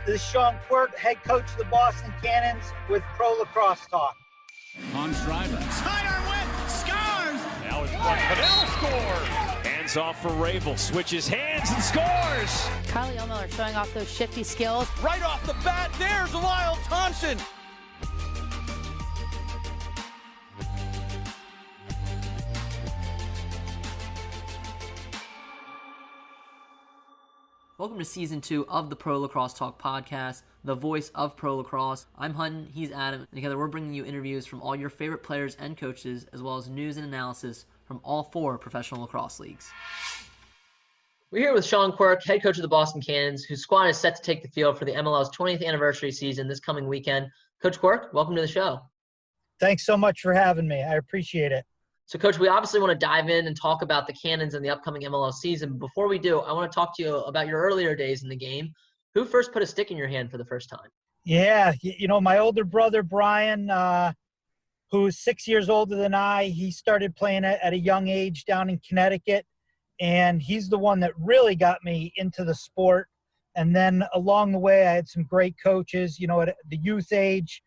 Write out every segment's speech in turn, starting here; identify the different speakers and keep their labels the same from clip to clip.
Speaker 1: This is Sean Quirk, head coach of the Boston Cannons with Pro Lacrosse Talk.
Speaker 2: On Schreiber.
Speaker 3: Sidearm win, scores!
Speaker 2: Now it's one. Padel scores! Hands off for Ravel, switches hands and scores!
Speaker 4: Carly Miller showing off those shifty skills.
Speaker 3: Right off the bat, there's Lyle Thompson.
Speaker 5: Welcome to Season 2 of the Pro Lacrosse Talk podcast, the voice of Pro Lacrosse. I'm Hutton, he's Adam, and together we're bringing you interviews from all your favorite players and coaches, as well as news and analysis from all 4 professional lacrosse leagues. We're here with Sean Quirk, head coach of the Boston Cannons, whose squad is set to take the field for the MLL's 20th anniversary season this coming weekend. Coach Quirk, welcome to the show.
Speaker 1: Thanks so much for having me. I appreciate it.
Speaker 5: So, Coach, we obviously want to dive in and talk about the Cannons and the upcoming MLL season. Before we do, I want to talk to you about your earlier days in the game. Who first put a stick in your hand for the first time?
Speaker 1: Yeah, my older brother, Bryan, who's 6 years older than I, he started playing at a young age down in Connecticut, and he's the one that really got me into the sport. And then along the way, I had some great coaches, at the youth age,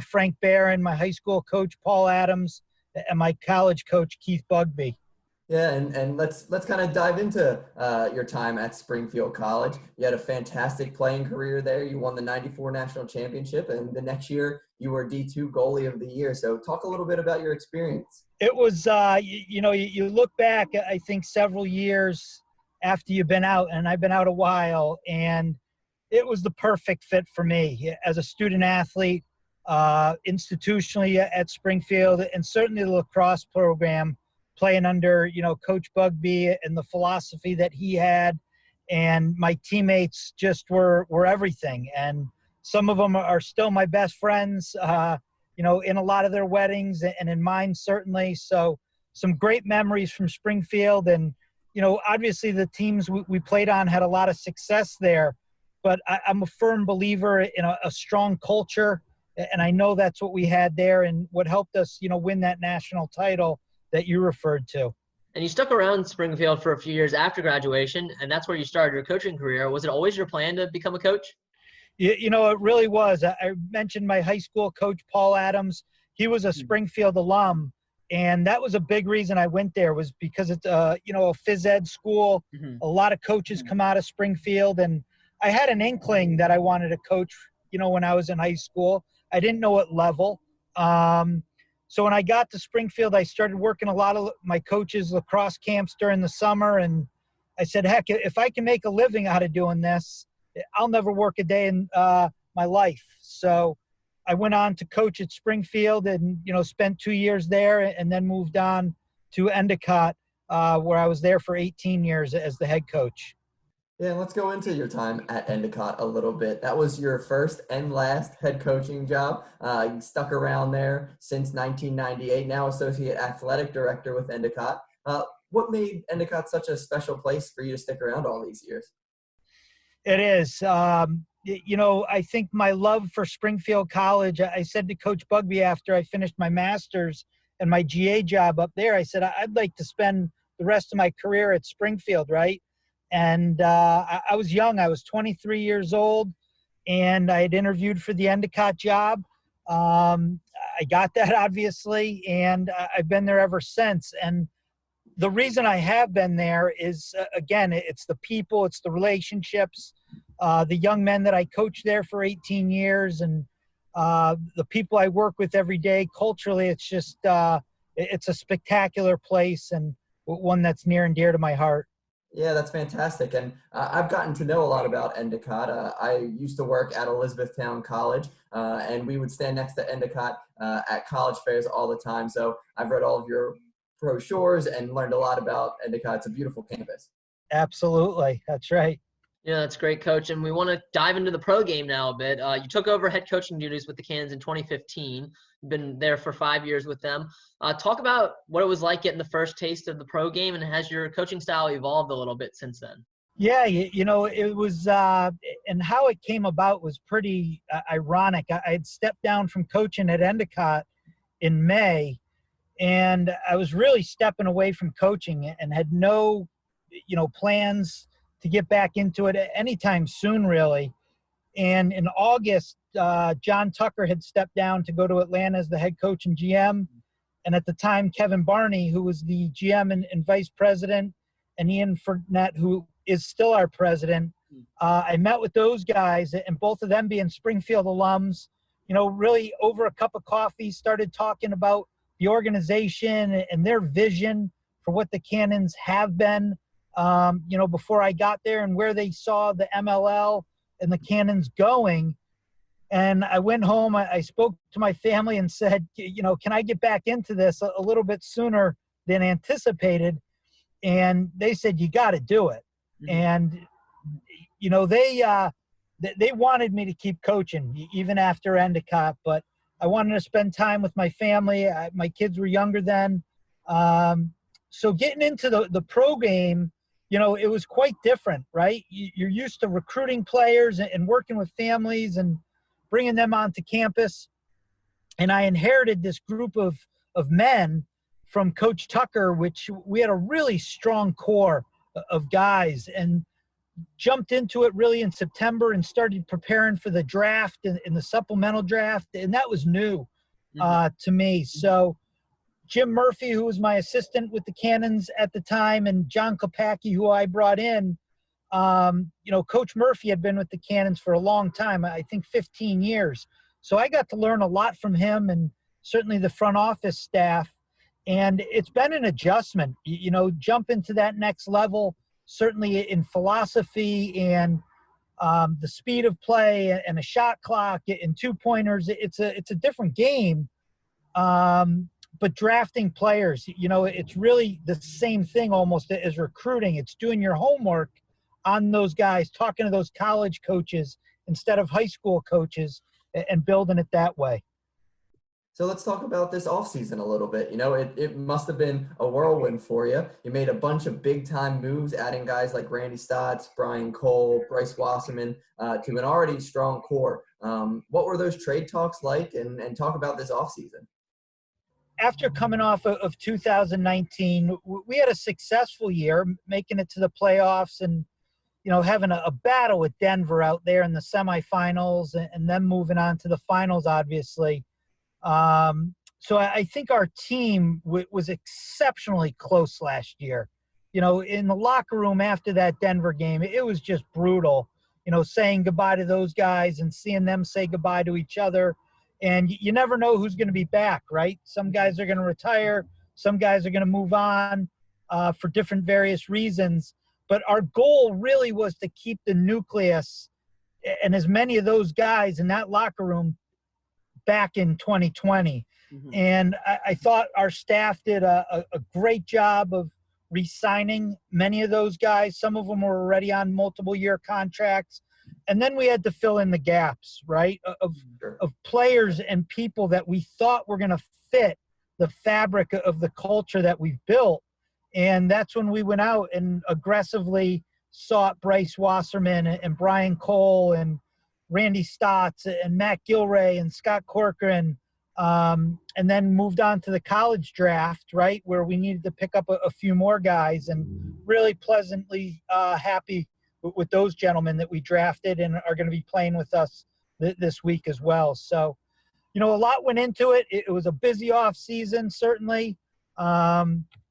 Speaker 1: Frank Barron, my high school coach, Paul Adams, and my college coach, Keith Bugby.
Speaker 6: Yeah, and let's kind of dive into your time at Springfield College. You had a fantastic playing career there. You won the '94 national championship, and the next year you were D2 goalie of the year. So talk a little bit about your experience.
Speaker 1: It was, you look back, I think, several years after you've been out, and I've been out a while, and it was the perfect fit for me as a student athlete. Institutionally at Springfield, and certainly the lacrosse program, playing under Coach Bugby and the philosophy that he had, and my teammates just were everything. And some of them are still my best friends, in a lot of their weddings and in mine certainly. So some great memories from Springfield, and obviously the teams we played on had a lot of success there, but I'm a firm believer in a strong culture. And I know that's what we had there and what helped us, win that national title that you referred to.
Speaker 5: And you stuck around Springfield for a few years after graduation, and that's where you started your coaching career. Was it always your plan to become a coach?
Speaker 1: It really was. I mentioned my high school coach, Paul Adams. He was a Springfield alum, and that was a big reason I went there, was because it's, a phys ed school. Mm-hmm. A lot of coaches come out of Springfield, and I had an inkling that I wanted to coach, when I was in high school. I didn't know what level. So when I got to Springfield, I started working a lot of my coaches' lacrosse camps during the summer. And I said, heck, if I can make a living out of doing this, I'll never work a day in my life. So I went on to coach at Springfield and, spent 2 years there, and then moved on to Endicott, where I was there for 18 years as the head coach.
Speaker 6: Yeah, let's go into your time at Endicott a little bit. That was your first and last head coaching job. You stuck around there since 1998, now associate athletic director with Endicott. What made Endicott such a special place for you to stick around all these years?
Speaker 1: It is. I think my love for Springfield College, I said to Coach Bugby after I finished my master's and my GA job up there, I said, I'd like to spend the rest of my career at Springfield, right? And I was young. I was 23 years old, and I had interviewed for the Endicott job. I got that, obviously, and I've been there ever since. And the reason I have been there is, again, it's the people, it's the relationships, the young men that I coached there for 18 years, and the people I work with every day. Culturally, it's just it's a spectacular place, and one that's near and dear to my heart.
Speaker 6: Yeah, that's fantastic. And I've gotten to know a lot about Endicott. I used to work at Elizabethtown College, and we would stand next to Endicott at college fairs all the time. So I've read all of your brochures and learned a lot about Endicott. It's a beautiful campus.
Speaker 1: Absolutely. That's right.
Speaker 5: Yeah, that's great, Coach. And we want to dive into the pro game now a bit. You took over head coaching duties with the Cannons in 2015. You've been there for 5 years with them. Talk about what it was like getting the first taste of the pro game, and has your coaching style evolved a little bit since then?
Speaker 1: Yeah, it was and how it came about was pretty ironic. I had stepped down from coaching at Endicott in May, and I was really stepping away from coaching and had no, plans to get back into it anytime soon, really. And in August, John Tucker had stepped down to go to Atlanta as the head coach and GM. And at the time, Kevin Barney, who was the GM and vice president, and Ian Fournette, who is still our president, I met with those guys, and both of them being Springfield alums, really over a cup of coffee, started talking about the organization and their vision for what the Cannons have been, before I got there, and where they saw the MLL and the Cannons going. And I went home, I spoke to my family and said, can I get back into this a little bit sooner than anticipated? And they said, you got to do it. Mm-hmm. And, they wanted me to keep coaching even after Endicott, but I wanted to spend time with my family. My kids were younger then. So getting into the pro game, it was quite different, right? You're used to recruiting players and working with families and bringing them onto campus. And I inherited this group of men from Coach Tucker, which we had a really strong core of guys, and jumped into it really in September and started preparing for the draft and the supplemental draft. And that was new to me. So Jim Murphy, who was my assistant with the Cannons at the time, and John Kopacki, who I brought in, Coach Murphy had been with the Cannons for a long time, I think 15 years. So I got to learn a lot from him and certainly the front office staff. And it's been an adjustment, jump into that next level, certainly in philosophy and the speed of play and a shot clock and 2-pointers. It's a different game. But drafting players, it's really the same thing almost as recruiting. It's doing your homework on those guys, talking to those college coaches instead of high school coaches, and building it that way.
Speaker 6: So let's talk about this offseason a little bit. It must have been a whirlwind for you. You made a bunch of big-time moves, adding guys like Randy Staats, Bryan Cole, Bryce Wasserman to an already strong core. What were those trade talks like, and talk about this offseason?
Speaker 1: After coming off of 2019, we had a successful year, making it to the playoffs and, having a battle with Denver out there in the semifinals and then moving on to the finals, obviously. So I think our team was exceptionally close last year. In the locker room after that Denver game, it was just brutal, saying goodbye to those guys and seeing them say goodbye to each other. And you never know who's going to be back, right? Some guys are going to retire. Some guys are going to move on for different various reasons. But our goal really was to keep the nucleus and as many of those guys in that locker room back in 2020. Mm-hmm. And I thought our staff did a great job of re-signing many of those guys. Some of them were already on multiple-year contracts. And then we had to fill in the gaps, right, of players and people that we thought were going to fit the fabric of the culture that we've built. And that's when we went out and aggressively sought Bryce Wasserman and Bryan Cole and Randy Staats and Matt Gilray and Scott Corcoran, and then moved on to the college draft, right, where we needed to pick up a few more guys, and really pleasantly happy with those gentlemen that we drafted and are going to be playing with us this week as well. So, a lot went into it. It was a busy off season, certainly.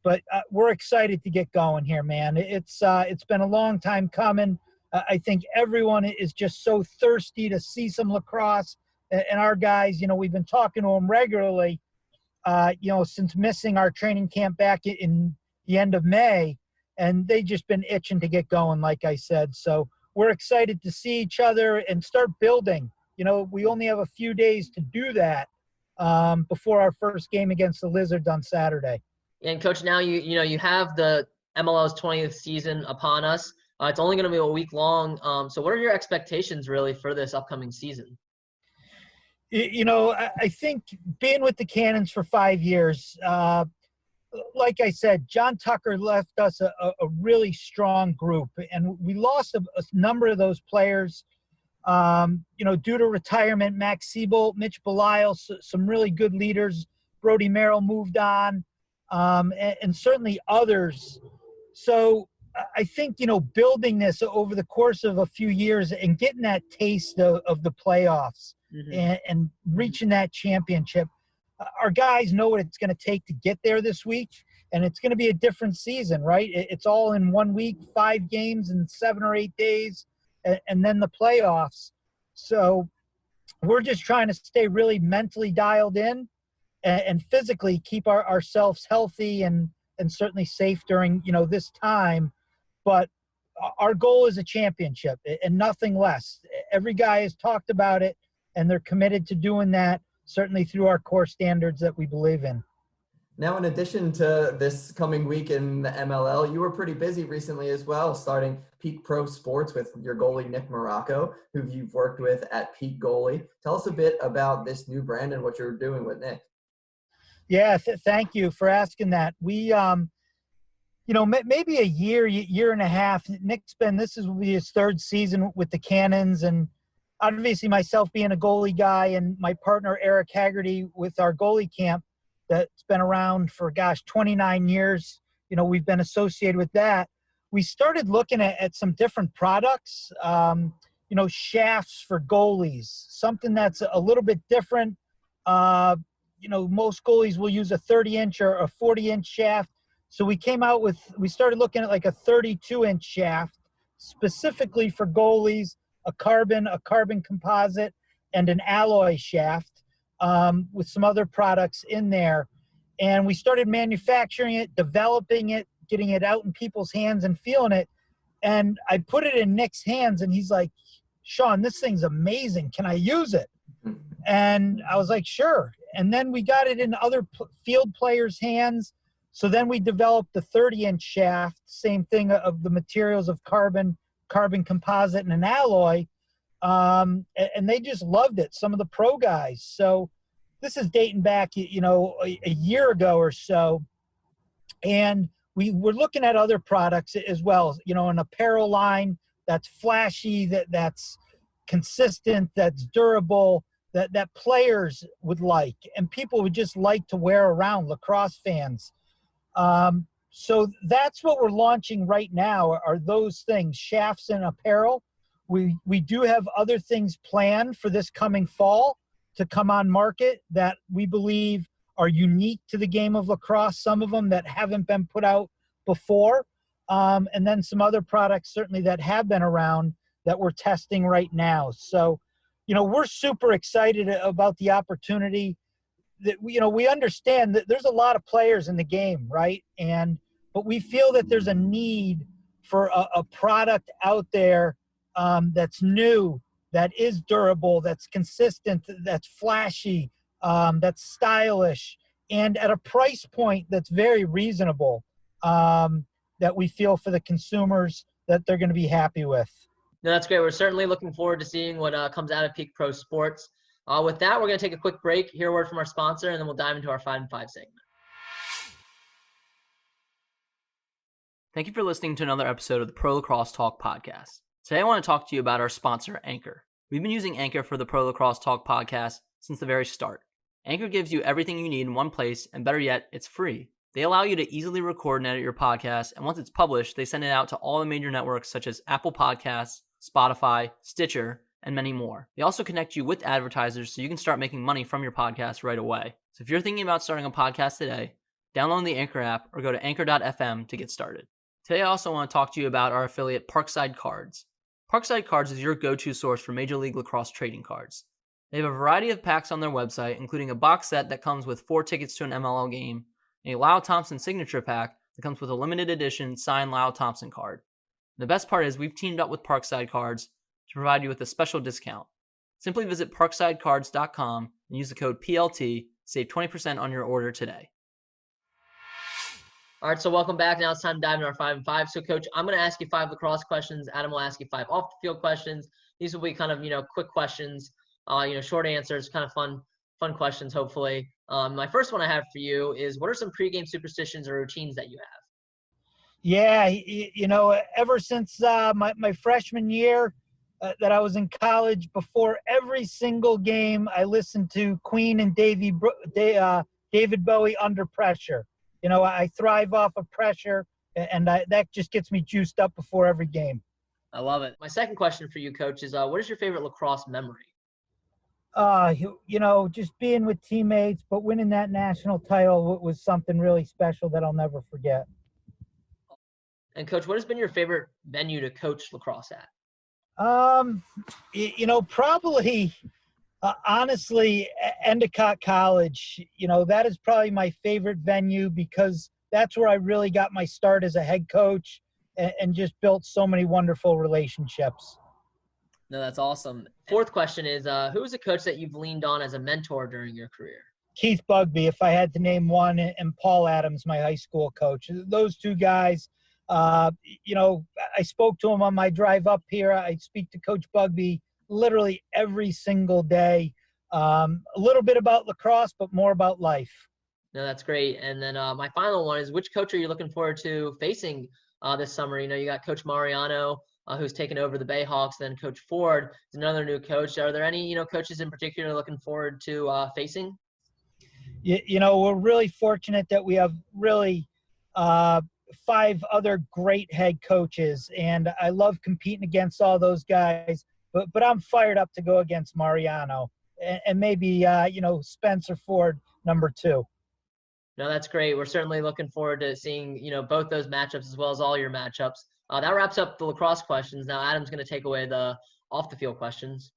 Speaker 1: But we're excited to get going here, man. It's been a long time coming. I think everyone is just so thirsty to see some lacrosse. And our guys, we've been talking to them regularly, since missing our training camp back in the end of May. And they just been itching to get going, like I said. So we're excited to see each other and start building. We only have a few days to do that before our first game against the Lizards on Saturday.
Speaker 5: And Coach, now you have the MLL's 20th season upon us. It's only going to be a week long. So what are your expectations really for this upcoming season?
Speaker 1: I think being with the Cannons for 5 years, like I said, John Tucker left us a really strong group, and we lost a number of those players, due to retirement. Max Siebold, Mitch Belisle, some really good leaders. Brody Merrill moved on, and certainly others. So I think, building this over the course of a few years and getting that taste of the playoffs and reaching that championship, our guys know what it's going to take to get there this week. And it's going to be a different season, right? It's all in 1 week, 5 games in 7 or 8 days, and then the playoffs. So we're just trying to stay really mentally dialed in and physically keep ourselves healthy and certainly safe during, this time. But our goal is a championship and nothing less. Every guy has talked about it, and they're committed to doing that, certainly through our core standards that we believe in.
Speaker 6: Now, in addition to this coming week in the MLL, you were pretty busy recently as well, starting Peak Pro Sports with your goalie, Nick Marrocco, who you've worked with at Peak Goalie. Tell us a bit about this new brand and what you're doing with Nick.
Speaker 1: Yeah, thank you for asking that. We, maybe a year and a half, this will be his 3rd season with the Cannons, and obviously myself being a goalie guy and my partner, Eric Haggerty, with our goalie camp, that's been around for, 29 years. We've been associated with that. We started looking at some different products, shafts for goalies, something that's a little bit different. Most goalies will use a 30-inch or a 40-inch shaft. So we started looking at like a 32-inch shaft specifically for goalies, a carbon composite, and an alloy shaft. With some other products in there. And we started manufacturing it, developing it, getting it out in people's hands and feeling it. And I put it in Nick's hands, and he's like, Sean, this thing's amazing. Can I use it? And I was like, sure. And then we got it in other field players' hands. So then we developed the 30-inch shaft, same thing of the materials of carbon composite, and an alloy. And they just loved it, some of the pro guys. So this is dating back, a year ago or so. And we were looking at other products as well, an apparel line that's flashy, that's consistent, that's durable, that players would like and people would just like to wear around, lacrosse fans. So that's what we're launching right now are those things, shafts and apparel. We do have other things planned for this coming fall to come on market that we believe are unique to the game of lacrosse, some of them that haven't been put out before, and then some other products certainly that have been around that we're testing right now. So, we're super excited about the opportunity. That we understand that there's a lot of players in the game, right? But we feel that there's a need for a product out there that's new, that is durable, that's consistent, that's flashy, that's stylish, and at a price point that's very reasonable, that we feel for the consumers that they're going to be happy with.
Speaker 5: No, that's great. We're certainly looking forward to seeing what comes out of Peak Pro Sports. With that, we're going to take a quick break, hear a word from our sponsor, and then we'll dive into our 5 and 5 segment. Thank you for listening to another episode of the Pro Lacrosse Talk podcast. Today I want to talk to you about our sponsor, Anchor. We've been using Anchor for the Pro Lacrosse Talk podcast since the very start. Anchor gives you everything you need in one place, and better yet, it's free. They allow you to easily record and edit your podcast, and once it's published, they send it out to all the major networks such as Apple Podcasts, Spotify, Stitcher, and many more. They also connect you with advertisers so you can start making money from your podcast right away. So if you're thinking about starting a podcast today, download the Anchor app or go to anchor.fm to get started. Today I also want to talk to you about our affiliate Parkside Cards. Parkside Cards is your go-to source for Major League Lacrosse trading cards. They have a variety of packs on their website, including a box set that comes with 4 tickets to an MLL game, and a Lyle Thompson signature pack that comes with a limited edition signed Lyle Thompson card. And the best part is we've teamed up with Parkside Cards to provide you with a special discount. Simply visit parksidecards.com and use the code PLT, save 20% on your order today. All right, so welcome back. Now it's time to dive into our 5 and 5. So, Coach, I'm going to ask you 5 lacrosse questions. Adam will ask you 5 off-the-field questions. These will be kind of, quick questions, short answers, kind of fun questions, hopefully. My first one I have for you is, what are some pregame superstitions or routines that you have?
Speaker 1: Yeah, ever since my freshman year that I was in college, before every single game, I listened to Queen and David Bowie, Under Pressure. I thrive off of pressure, and that just gets me juiced up before every game.
Speaker 5: I love it. My second question for you, Coach, is what is your favorite lacrosse memory?
Speaker 1: Just being with teammates, but winning that national title was something really special that I'll never forget.
Speaker 5: And Coach, what has been your favorite venue to coach lacrosse at?
Speaker 1: Probably, honestly, Endicott College. That is probably my favorite venue because that's where I really got my start as a head coach and just built so many wonderful relationships.
Speaker 5: No, that's awesome. Fourth question is, who is a coach that you've leaned on as a mentor during your career?
Speaker 1: Keith Bugby, if I had to name one, and Paul Adams, my high school coach. Those two guys, I spoke to him on my drive up here. I speak to Coach Bugby literally every single day. A little bit about lacrosse, but more about life.
Speaker 5: No, that's great. And then my final one is, which coach are you looking forward to facing this summer? You got Coach Mariano, who's taken over the Bayhawks, then Coach Ford is another new coach. Are there any, coaches in particular looking forward to facing?
Speaker 1: We're really fortunate that we have really 5 other great head coaches, and I love competing against all those guys, but I'm fired up to go against Mariano and maybe, Spencer Ford, number 2.
Speaker 5: No, that's great. We're certainly looking forward to seeing, both those matchups as well as all your matchups. That wraps up the lacrosse questions. Now Adam's going to take away the off-the-field questions.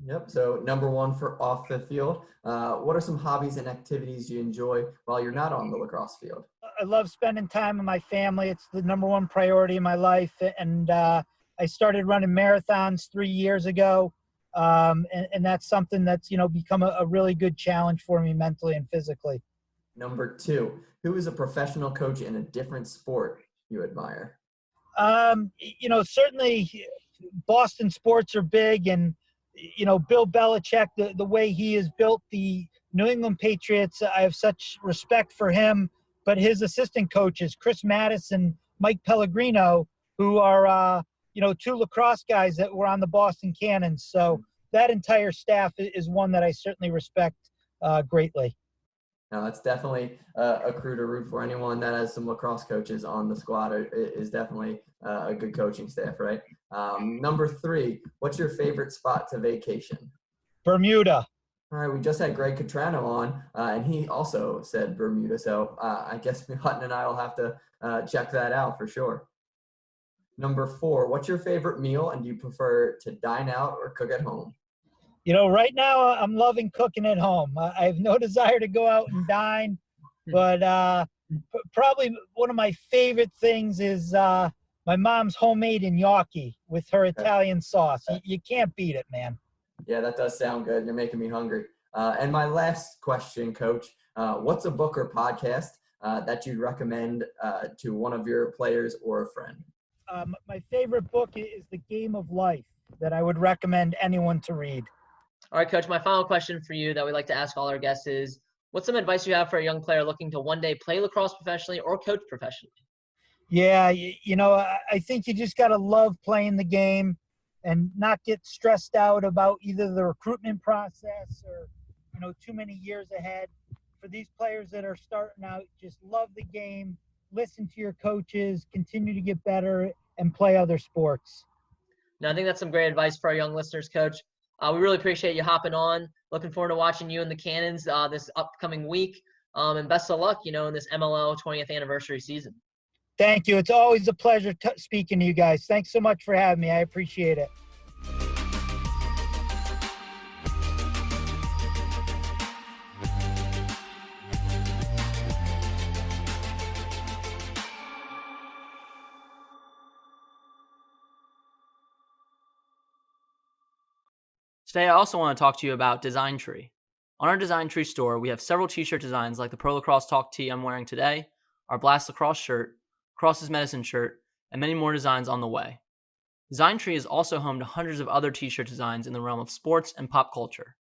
Speaker 6: Yep. So number 1 for off the field. What are some hobbies and activities you enjoy while you're not on the lacrosse field?
Speaker 1: I love spending time with my family. It's the number 1 priority in my life. And I started running marathons 3 years ago. And that's something that's, become a really good challenge for me mentally and physically.
Speaker 6: Number 2, who is a professional coach in a different sport you admire?
Speaker 1: Certainly Boston sports are big, and, Bill Belichick, the way he has built the New England Patriots, I have such respect for him, but his assistant coaches, Chris Madison, Mike Pellegrino, who are, 2 lacrosse guys that were on the Boston Cannons. So that entire staff is one that I certainly respect greatly.
Speaker 6: Now, that's definitely a crew to root for. Anyone that has some lacrosse coaches on the squad is definitely a good coaching staff, right? Number 3, what's your favorite spot to vacation?
Speaker 1: Bermuda.
Speaker 6: All right, we just had Greg Catrano on, and he also said Bermuda. So I guess Hutton and I will have to check that out for sure. Number 4, what's your favorite meal, and do you prefer to dine out or cook at home?
Speaker 1: Right now I'm loving cooking at home. I have no desire to go out and dine, but probably one of my favorite things is my mom's homemade gnocchi with her Italian sauce. You can't beat it, man.
Speaker 6: Yeah, that does sound good. You're making me hungry. And my last question, Coach, what's a book or podcast that you'd recommend to one of your players or a friend?
Speaker 1: My favorite book is The Game of Life that I would recommend anyone to read.
Speaker 5: All right, Coach, my final question for you that we like to ask all our guests is, what's some advice you have for a young player looking to one day play lacrosse professionally or coach professionally?
Speaker 1: Yeah, I think you just got to love playing the game and not get stressed out about either the recruitment process or, too many years ahead. For these players that are starting out, just love the game, listen to your coaches, continue to get better, and play other sports.
Speaker 5: Now, I think that's some great advice for our young listeners, Coach. We really appreciate you hopping on. Looking forward to watching you in the Cannons this upcoming week. And best of luck, in this MLL 20th anniversary season.
Speaker 1: Thank you. It's always a pleasure speaking to you guys. Thanks so much for having me. I appreciate it.
Speaker 5: Today, I also want to talk to you about Design Tree. On our Design Tree store, we have several t-shirt designs like the Pro Lacrosse Talk tee I'm wearing today, our Blast Lacrosse shirt, Cross's Medicine shirt, and many more designs on the way. Design Tree is also home to hundreds of other t-shirt designs in the realm of sports and pop culture.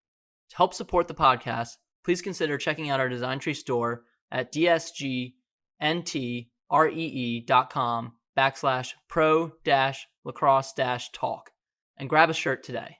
Speaker 5: To help support the podcast, please consider checking out our Design Tree store at dsgntree.com/pro-lacrosse-talk and grab a shirt today.